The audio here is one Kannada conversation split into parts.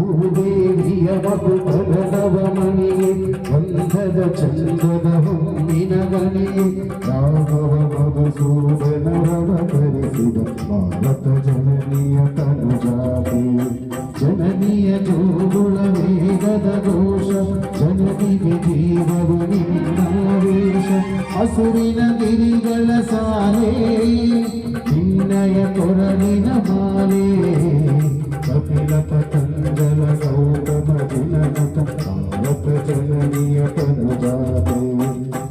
ಭೂದೇವಿಯ ಮಗುಪದವಮಣಿಯೇ ಗಂಧದ ಚಂದದ ಹೊನ್ನಿನ ಗಣಿಯೇ ರಾಘವ ಮಧುಸೂದನರವತರಿಸಿದ ಭಾರತ ಜನನಿಯ ತನುಜಾತೆ ಜನನಿಯ ಜೋಗುಳ ವೇಗದ ಘೋಷ ಜನನಿಗೆ ಜೀವವು ನಿನ್ನಾವೇಶ ಹಸುರಿನ ಗಿರಿಗಳ ಸಾಲೆ ನಿನ್ನಯ ಕೊರಳಿನ ಮಾಲೆ ಕಪಿಲ ಪತಂಜಲ ಗೌತಮ ಜನನತ ಭಾರತ ಜನನಿಯ ತನುಜಾತೆ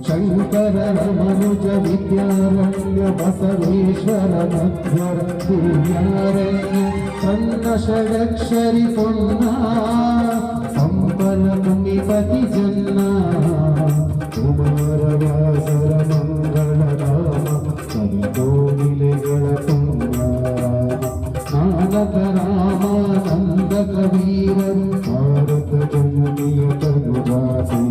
ಶಂಕರರ ಮನುಜ ವಿದ್ಯಾರಣ್ಯ ಬಸವೇಶ್ವರ ಮಧ್ವರ ದಿವ್ಯಾರಣ್ಯ ತನ್ನ ಷಡಕ್ಷರಿ ಪೊನ್ನ ಸಂಪಲ ಮುನಿಪತಿ ಜನ್ನ ಕುಮಾರ ವ್ಯಾಸರ ಮಂಗಳ ನಾಮ ಕವಿಗೋಗಿಲೆಗಳ ಪುಣ್ಯ ನಾನಕ ರಾಮಾನಂದ ಕಬೀರರು ಭಾರತ ಜನನಿಯ ತನುಜಾತೆ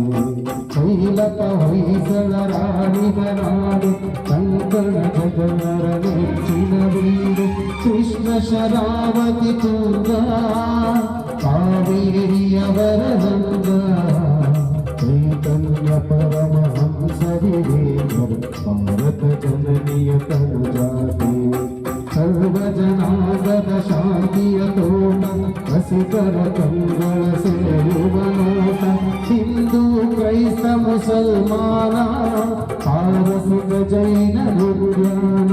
ಕೈಲಕ ಹೊಯ್ಸಳ ರಾಣಿಗ ನಾಡು ಕಂಕಣ ಜಗನರ ನೆಚ್ಚಿನ ಬೀಡು ಕೃಷ್ಣ ಶರಾವತಿ ತುಂಗ ಕಾವೇರಿಯವರ ಗಂಗ ಚೈತನ್ಯ ಪರಮಹಂಸ ವಿವೇಕರು ಭಾರತ ಜನನಿಯ ತನುಜಾತೆ ಸರ್ವಜನಾಗದ ಶಾಂತಿಯ ತೋಟ ರಸಿಕರ ಕಂಗಳ ಸೆಳೆಯುವ ನೋಟ ಹಿಂದೂ ಕ್ರೈಸ್ತ ಮುಸಲ್ಮಾನ ಪಾರಸಿಕ ಜೈನ ಉದ್ಯಾನ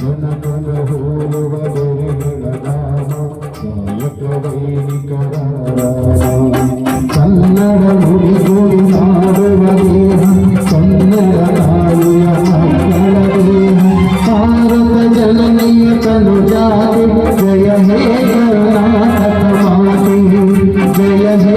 ಜನಪದ ಹೋಲುವ ದೊರೆಗಳ ನಾಮ ಗಾಯಕ ವೈಣಿಕರ ಕನ್ನಡ ನುಡಿಗುಡಿ ಮಾಡುವ ದೇಹ ಕನ್ನಡ ನಾಡಿಯ ಮಕ್ಕಳ ದೇಹ ಭಾರತ ಜನನಿಯ ತನುಜಾತೆ ಜಯ ಹೇ ಕರ್ನಾಟಕ ಮಾತೆ ಜಯ ಹೇ